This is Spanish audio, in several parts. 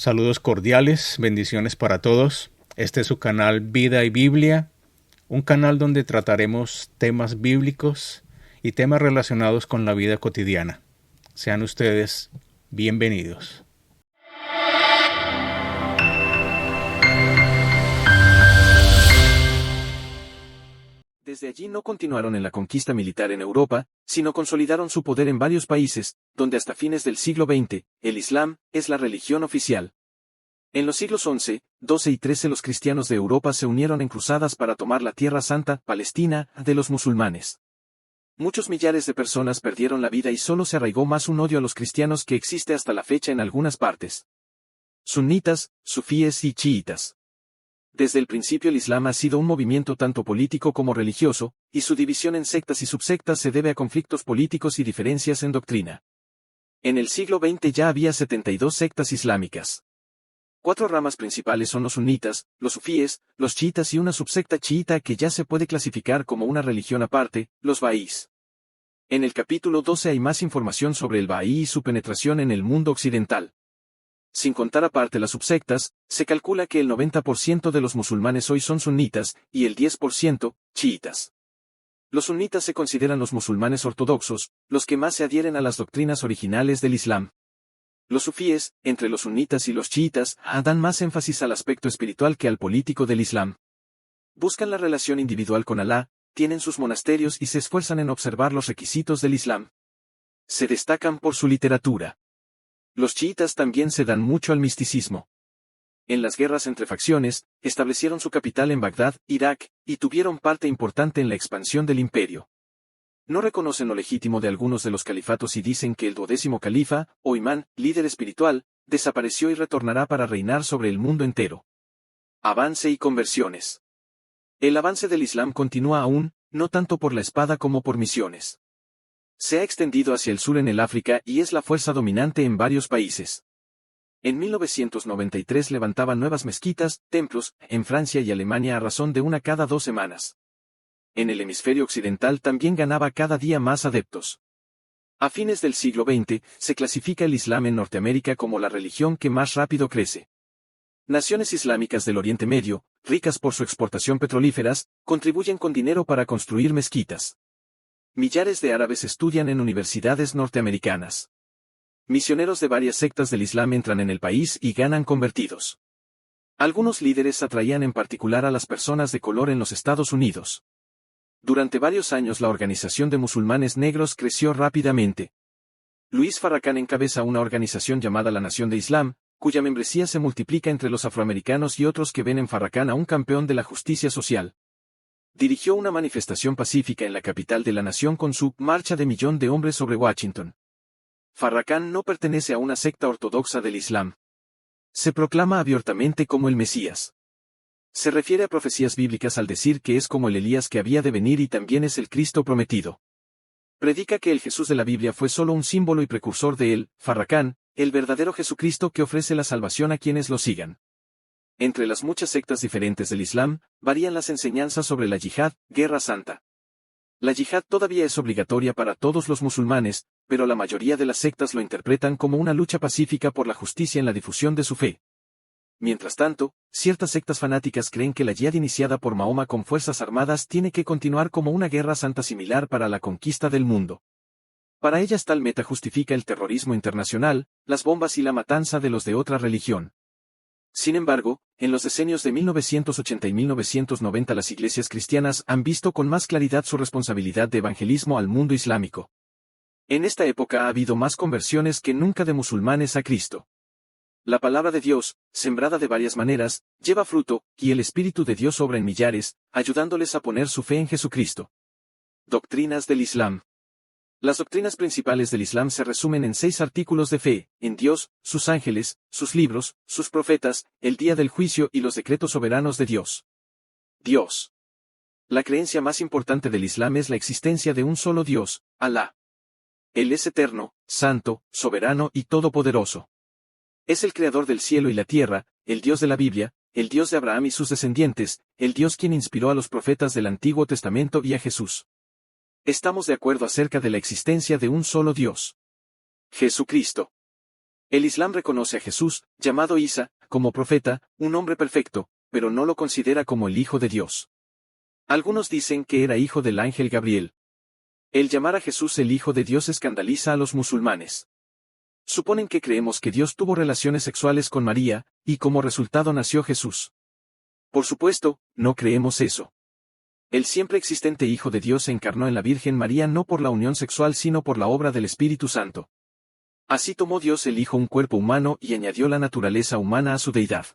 Saludos cordiales, bendiciones para todos. Este es su canal Vida y Biblia, un canal donde trataremos temas bíblicos y temas relacionados con la vida cotidiana. Sean ustedes bienvenidos. Desde allí no continuaron en la conquista militar en Europa, sino consolidaron su poder en varios países, donde hasta fines del siglo XX, el Islam es la religión oficial. En los siglos XI, XII y XIII los cristianos de Europa se unieron en cruzadas para tomar la Tierra Santa, Palestina, de los musulmanes. Muchos millares de personas perdieron la vida y solo se arraigó más un odio a los cristianos que existe hasta la fecha en algunas partes. Sunitas, sufíes y chiitas. Desde el principio el Islam ha sido un movimiento tanto político como religioso, y su división en sectas y subsectas se debe a conflictos políticos y diferencias en doctrina. En el siglo XX ya había 72 sectas islámicas. 4 ramas principales son los sunitas, los sufíes, los chiitas y una subsecta chiita que ya se puede clasificar como una religión aparte, los baís. En el capítulo 12 hay más información sobre el baí y su penetración en el mundo occidental. Sin contar aparte las subsectas, se calcula que el 90% de los musulmanes hoy son sunitas, y el 10%, chiitas. Los sunitas se consideran los musulmanes ortodoxos, los que más se adhieren a las doctrinas originales del Islam. Los sufíes, entre los sunitas y los chiitas, dan más énfasis al aspecto espiritual que al político del Islam. Buscan la relación individual con Alá, tienen sus monasterios y se esfuerzan en observar los requisitos del Islam. Se destacan por su literatura. Los chiitas también se dan mucho al misticismo. En las guerras entre facciones, establecieron su capital en Bagdad, Irak, y tuvieron parte importante en la expansión del imperio. No reconocen lo legítimo de algunos de los califatos y dicen que el 12º califa, o imán, líder espiritual, desapareció y retornará para reinar sobre el mundo entero. Avance y conversiones. El avance del Islam continúa aún, no tanto por la espada como por misiones. Se ha extendido hacia el sur en el África y es la fuerza dominante en varios países. En 1993 levantaba nuevas mezquitas, templos, en Francia y Alemania a razón de una cada 2 semanas. En el hemisferio occidental también ganaba cada día más adeptos. A fines del siglo XX, se clasifica el Islam en Norteamérica como la religión que más rápido crece. Naciones islámicas del Oriente Medio, ricas por su exportación petrolíferas, contribuyen con dinero para construir mezquitas. Millares de árabes estudian en universidades norteamericanas. Misioneros de varias sectas del Islam entran en el país y ganan convertidos. Algunos líderes atraían en particular a las personas de color en los Estados Unidos. Durante varios años la organización de musulmanes negros creció rápidamente. Luis Farrakhan encabeza una organización llamada la Nación de Islam, cuya membresía se multiplica entre los afroamericanos y otros que ven en Farrakhan a un campeón de la justicia social. Dirigió una manifestación pacífica en la capital de la nación con su Marcha de Millón de Hombres sobre Washington. Farrakhan no pertenece a una secta ortodoxa del Islam. Se proclama abiertamente como el Mesías. Se refiere a profecías bíblicas al decir que es como el Elías que había de venir y también es el Cristo prometido. Predica que el Jesús de la Biblia fue solo un símbolo y precursor de él, Farrakhan, el verdadero Jesucristo que ofrece la salvación a quienes lo sigan. Entre las muchas sectas diferentes del Islam, varían las enseñanzas sobre la yihad, guerra santa. La yihad todavía es obligatoria para todos los musulmanes, pero la mayoría de las sectas lo interpretan como una lucha pacífica por la justicia en la difusión de su fe. Mientras tanto, ciertas sectas fanáticas creen que la yihad iniciada por Mahoma con fuerzas armadas tiene que continuar como una guerra santa similar para la conquista del mundo. Para ellas tal meta justifica el terrorismo internacional, las bombas y la matanza de los de otra religión. Sin embargo, en los decenios de 1980 y 1990 las iglesias cristianas han visto con más claridad su responsabilidad de evangelismo al mundo islámico. En esta época ha habido más conversiones que nunca de musulmanes a Cristo. La palabra de Dios, sembrada de varias maneras, lleva fruto, y el Espíritu de Dios obra en millares, ayudándoles a poner su fe en Jesucristo. Doctrinas del Islam. Las doctrinas principales del Islam se resumen en 6 artículos de fe, en Dios, sus ángeles, sus libros, sus profetas, el día del juicio y los decretos soberanos de Dios. Dios. La creencia más importante del Islam es la existencia de un solo Dios, Alá. Él es eterno, santo, soberano y todopoderoso. Es el creador del cielo y la tierra, el Dios de la Biblia, el Dios de Abraham y sus descendientes, el Dios quien inspiró a los profetas del Antiguo Testamento y a Jesús. Estamos de acuerdo acerca de la existencia de un solo Dios. Jesucristo. El Islam reconoce a Jesús, llamado Isa, como profeta, un hombre perfecto, pero no lo considera como el Hijo de Dios. Algunos dicen que era hijo del ángel Gabriel. El llamar a Jesús el Hijo de Dios escandaliza a los musulmanes. Suponen que creemos que Dios tuvo relaciones sexuales con María, y como resultado nació Jesús. Por supuesto, no creemos eso. El siempre existente Hijo de Dios se encarnó en la Virgen María no por la unión sexual sino por la obra del Espíritu Santo. Así tomó Dios el Hijo un cuerpo humano y añadió la naturaleza humana a su deidad.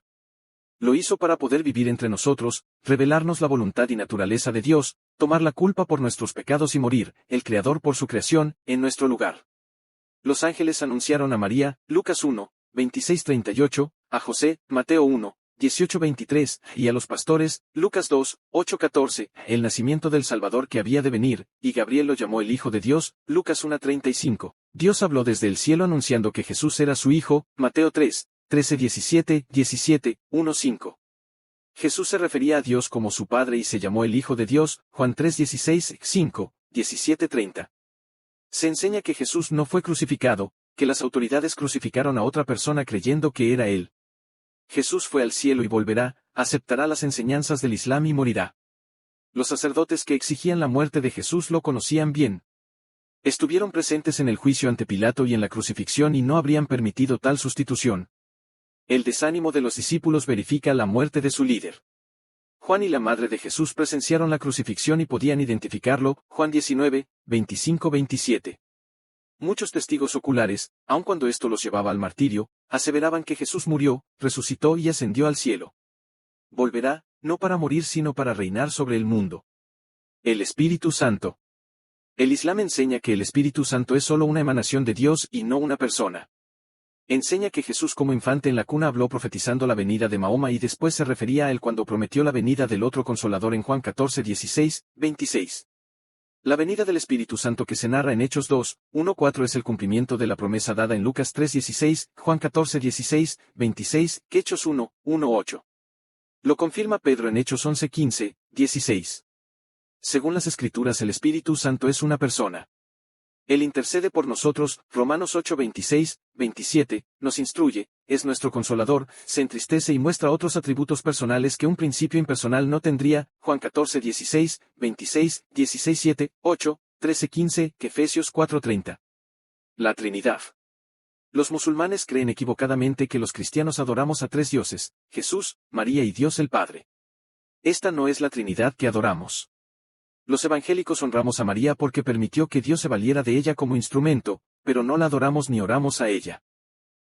Lo hizo para poder vivir entre nosotros, revelarnos la voluntad y naturaleza de Dios, tomar la culpa por nuestros pecados y morir, el Creador por su creación, en nuestro lugar. Los ángeles anunciaron a María, Lucas 1, 26-38, a José, Mateo 1, 18-23, y a los pastores, Lucas 2, 8-14, el nacimiento del Salvador que había de venir, y Gabriel lo llamó el Hijo de Dios, Lucas 1:35. Dios habló desde el cielo anunciando que Jesús era su Hijo, Mateo 3, 13-17, 17, 1-5. Jesús se refería a Dios como su Padre y se llamó el Hijo de Dios, Juan 3:16, 5, 17-30. Se enseña que Jesús no fue crucificado, que las autoridades crucificaron a otra persona creyendo que era él. Jesús fue al cielo y volverá, aceptará las enseñanzas del Islam y morirá. Los sacerdotes que exigían la muerte de Jesús lo conocían bien. Estuvieron presentes en el juicio ante Pilato y en la crucifixión y no habrían permitido tal sustitución. El desánimo de los discípulos verifica la muerte de su líder. Juan y la madre de Jesús presenciaron la crucifixión y podían identificarlo, Juan 19, 25-27. Muchos testigos oculares, aun cuando esto los llevaba al martirio, aseveraban que Jesús murió, resucitó y ascendió al cielo. Volverá, no para morir sino para reinar sobre el mundo. El Espíritu Santo. El Islam enseña que el Espíritu Santo es solo una emanación de Dios y no una persona. Enseña que Jesús como infante en la cuna habló profetizando la venida de Mahoma y después se refería a él cuando prometió la venida del otro Consolador en Juan 14, 16, 26. La venida del Espíritu Santo que se narra en Hechos 2, 1-4 es el cumplimiento de la promesa dada en Lucas 3:16, Juan 14:16, 26, Hechos 1, 1-8. Lo confirma Pedro en Hechos 11:15, 16. Según las Escrituras el Espíritu Santo es una persona. Él intercede por nosotros, Romanos 8:26, 27, nos instruye, es nuestro consolador, se entristece y muestra otros atributos personales que un principio impersonal no tendría, Juan 14:16, 26, 16:7, 8, 13:15, Efesios 4:30. La Trinidad. Los musulmanes creen equivocadamente que los cristianos adoramos a tres dioses, Jesús, María y Dios el Padre. Esta no es la Trinidad que adoramos. Los evangélicos honramos a María porque permitió que Dios se valiera de ella como instrumento, pero no la adoramos ni oramos a ella.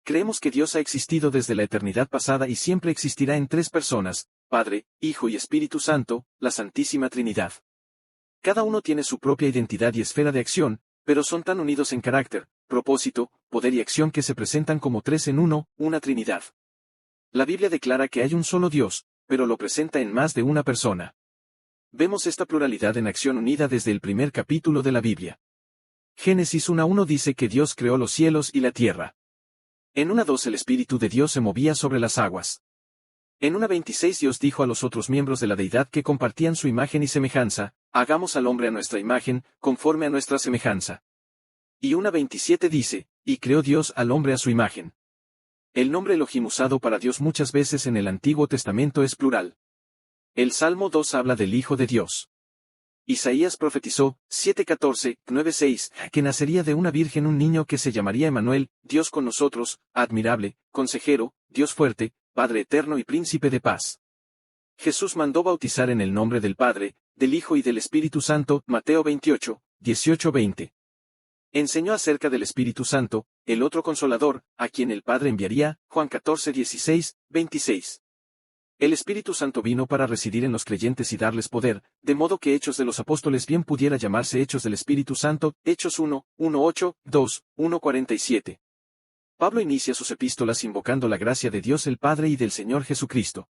Creemos que Dios ha existido desde la eternidad pasada y siempre existirá en tres personas, Padre, Hijo y Espíritu Santo, la Santísima Trinidad. Cada uno tiene su propia identidad y esfera de acción, pero son tan unidos en carácter, propósito, poder y acción que se presentan como tres en uno, una Trinidad. La Biblia declara que hay un solo Dios, pero lo presenta en más de una persona. Vemos esta pluralidad en acción unida desde el primer capítulo de la Biblia. Génesis 1:1 dice que Dios creó los cielos y la tierra. En 1:2 el Espíritu de Dios se movía sobre las aguas. En 1:26 Dios dijo a los otros miembros de la deidad que compartían su imagen y semejanza, hagamos al hombre a nuestra imagen, conforme a nuestra semejanza. Y 1:27 dice, y creó Dios al hombre a su imagen. El nombre Elohim usado para Dios muchas veces en el Antiguo Testamento es plural. El Salmo 2 habla del Hijo de Dios. Isaías profetizó, 7:14, 9:6, que nacería de una virgen un niño que se llamaría Emmanuel, Dios con nosotros, admirable, consejero, Dios fuerte, Padre eterno y príncipe de paz. Jesús mandó bautizar en el nombre del Padre, del Hijo y del Espíritu Santo, Mateo 28, 18-20. Enseñó acerca del Espíritu Santo, el otro Consolador, a quien el Padre enviaría, Juan 14, 16, 26. El Espíritu Santo vino para residir en los creyentes y darles poder, de modo que Hechos de los Apóstoles bien pudiera llamarse Hechos del Espíritu Santo, Hechos 1, 1:8, 2, 1:47. Pablo inicia sus epístolas invocando la gracia de Dios el Padre y del Señor Jesucristo.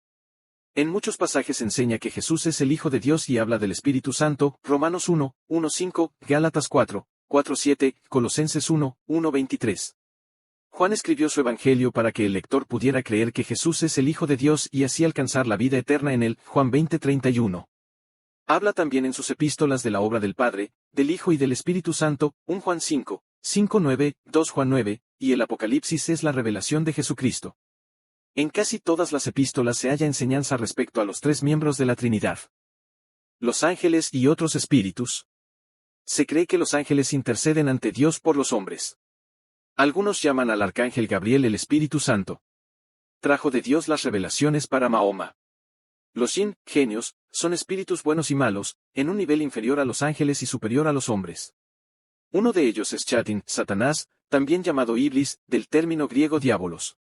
En muchos pasajes enseña que Jesús es el Hijo de Dios y habla del Espíritu Santo, Romanos 1, 1:5, Gálatas 4, 4:7, Colosenses 1, 1:23. Juan escribió su Evangelio para que el lector pudiera creer que Jesús es el Hijo de Dios y así alcanzar la vida eterna en él, Juan 20:31. Habla también en sus epístolas de la obra del Padre, del Hijo y del Espíritu Santo, 1 Juan 5, 5:9, 2 Juan 9, y el Apocalipsis es la revelación de Jesucristo. En casi todas las epístolas se halla enseñanza respecto a los tres miembros de la Trinidad. Los ángeles y otros espíritus. Se cree que los ángeles interceden ante Dios por los hombres. Algunos llaman al arcángel Gabriel el Espíritu Santo. Trajo de Dios las revelaciones para Mahoma. Los jinn, genios, son espíritus buenos y malos, en un nivel inferior a los ángeles y superior a los hombres. Uno de ellos es Chatin, Satanás, también llamado Iblis, del término griego diabolos.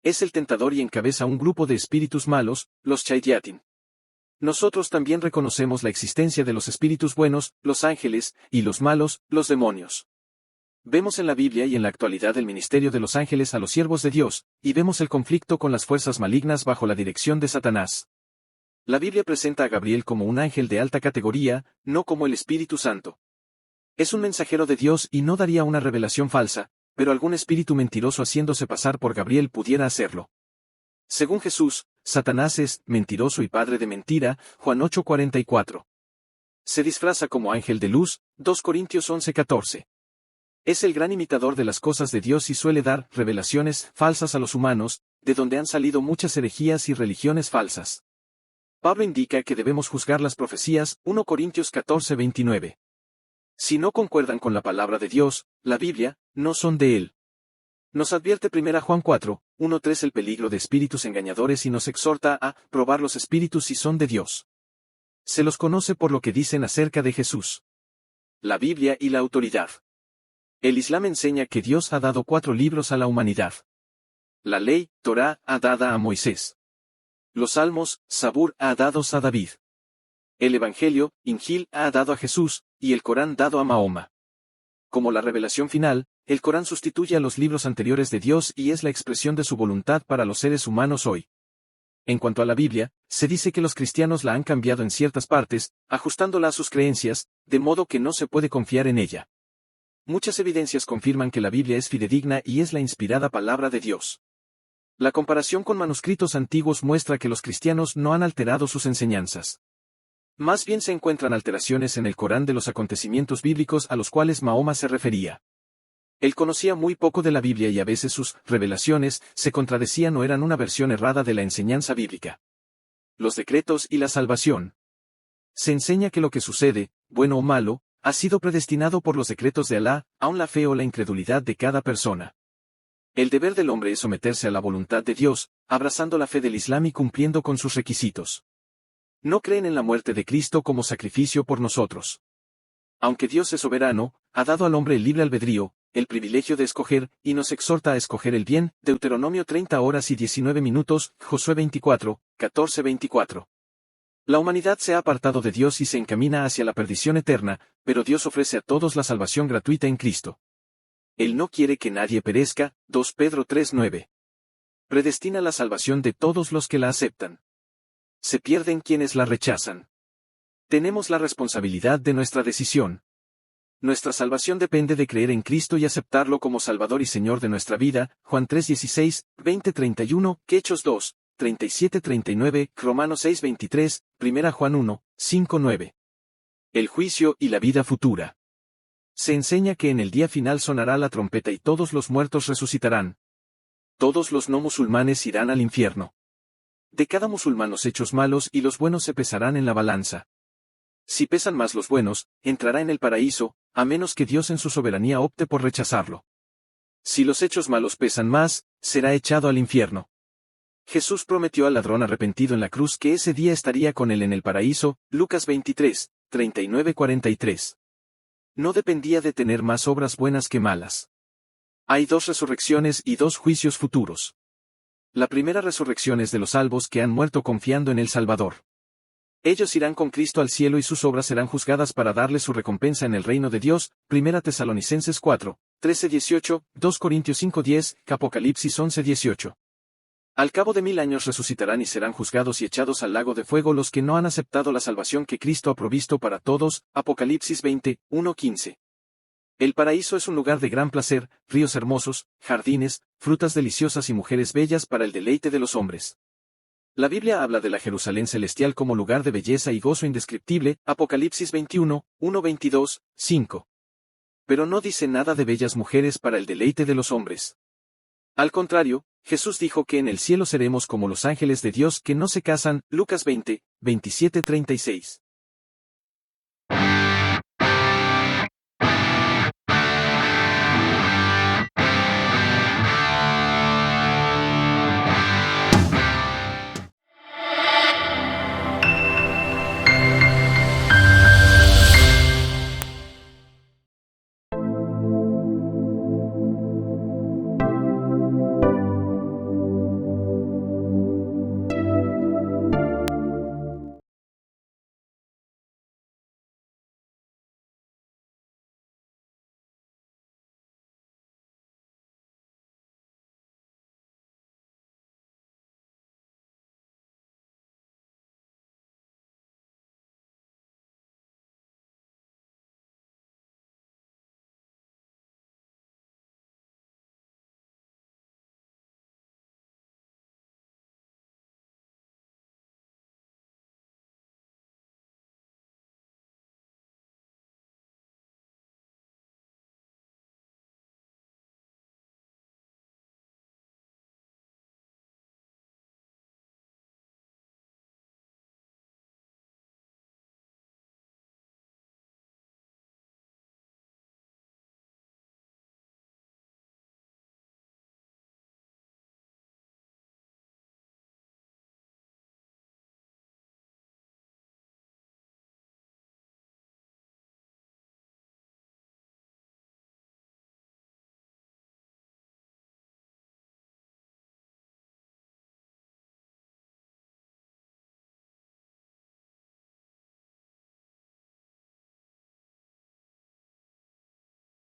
Es el tentador y encabeza un grupo de espíritus malos, los Chaidiatin. Nosotros también reconocemos la existencia de los espíritus buenos, los ángeles, y los malos, los demonios. Vemos en la Biblia y en la actualidad el ministerio de los ángeles a los siervos de Dios, y vemos el conflicto con las fuerzas malignas bajo la dirección de Satanás. La Biblia presenta a Gabriel como un ángel de alta categoría, no como el Espíritu Santo. Es un mensajero de Dios y no daría una revelación falsa, pero algún espíritu mentiroso haciéndose pasar por Gabriel pudiera hacerlo. Según Jesús, Satanás es mentiroso y padre de mentira, Juan 8:44. Se disfraza como ángel de luz, 2 Corintios 11:14. Es el gran imitador de las cosas de Dios y suele dar revelaciones falsas a los humanos, de donde han salido muchas herejías y religiones falsas. Pablo indica que debemos juzgar las profecías, 1 Corintios 14:29. Si no concuerdan con la palabra de Dios, la Biblia, no son de Él. Nos advierte 1 Juan 4:1-3 el peligro de espíritus engañadores y nos exhorta a probar los espíritus si son de Dios. Se los conoce por lo que dicen acerca de Jesús. La Biblia y la autoridad. El Islam enseña que Dios ha dado 4 libros a la humanidad. La ley, Torá, ha dada a Moisés. Los Salmos, Zabur, ha dados a David. El Evangelio, Injil, ha dado a Jesús, y el Corán dado a Mahoma. Como la revelación final, el Corán sustituye a los libros anteriores de Dios y es la expresión de su voluntad para los seres humanos hoy. En cuanto a la Biblia, se dice que los cristianos la han cambiado en ciertas partes, ajustándola a sus creencias, de modo que no se puede confiar en ella. Muchas evidencias confirman que la Biblia es fidedigna y es la inspirada palabra de Dios. La comparación con manuscritos antiguos muestra que los cristianos no han alterado sus enseñanzas. Más bien se encuentran alteraciones en el Corán de los acontecimientos bíblicos a los cuales Mahoma se refería. Él conocía muy poco de la Biblia y a veces sus revelaciones se contradecían o eran una versión errada de la enseñanza bíblica. Los decretos y la salvación. Se enseña que lo que sucede, bueno o malo, ha sido predestinado por los decretos de Alá, aun la fe o la incredulidad de cada persona. El deber del hombre es someterse a la voluntad de Dios, abrazando la fe del Islam y cumpliendo con sus requisitos. No creen en la muerte de Cristo como sacrificio por nosotros. Aunque Dios es soberano, ha dado al hombre el libre albedrío, el privilegio de escoger, y nos exhorta a escoger el bien, Deuteronomio 30 horas y 19 minutos, Josué 24, 14-24. La humanidad se ha apartado de Dios y se encamina hacia la perdición eterna, pero Dios ofrece a todos la salvación gratuita en Cristo. Él no quiere que nadie perezca, 2 Pedro 3:9. Predestina la salvación de todos los que la aceptan. Se pierden quienes la rechazan. Tenemos la responsabilidad de nuestra decisión. Nuestra salvación depende de creer en Cristo y aceptarlo como Salvador y Señor de nuestra vida, Juan 3:16, 20:31, Hechos 2, 37-39, Romanos 6:23, 1 Juan 1, 5-9. El juicio y la vida futura. Se enseña que en el día final sonará la trompeta y todos los muertos resucitarán. Todos los no musulmanes irán al infierno. De cada musulmán los hechos malos y los buenos se pesarán en la balanza. Si pesan más los buenos, entrará en el paraíso, a menos que Dios en su soberanía opte por rechazarlo. Si los hechos malos pesan más, será echado al infierno. Jesús prometió al ladrón arrepentido en la cruz que ese día estaría con él en el paraíso, Lucas 23, 39-43. No dependía de tener más obras buenas que malas. Hay 2 resurrecciones y 2 juicios futuros. La primera resurrección es de los salvos que han muerto confiando en el Salvador. Ellos irán con Cristo al cielo y sus obras serán juzgadas para darles su recompensa en el reino de Dios, 1 Tesalonicenses 4, 13-18, 2 Corintios 5-10, Apocalipsis 11-18. Al cabo de 1000 años resucitarán y serán juzgados y echados al lago de fuego los que no han aceptado la salvación que Cristo ha provisto para todos, Apocalipsis 20, 1-15. El paraíso es un lugar de gran placer, ríos hermosos, jardines, frutas deliciosas y mujeres bellas para el deleite de los hombres. La Biblia habla de la Jerusalén celestial como lugar de belleza y gozo indescriptible, Apocalipsis 21, 1-22, 5. pero no dice nada de bellas mujeres para el deleite de los hombres. Al contrario, Jesús dijo que en el cielo seremos como los ángeles de Dios que no se casan, Lucas 20, 27-36.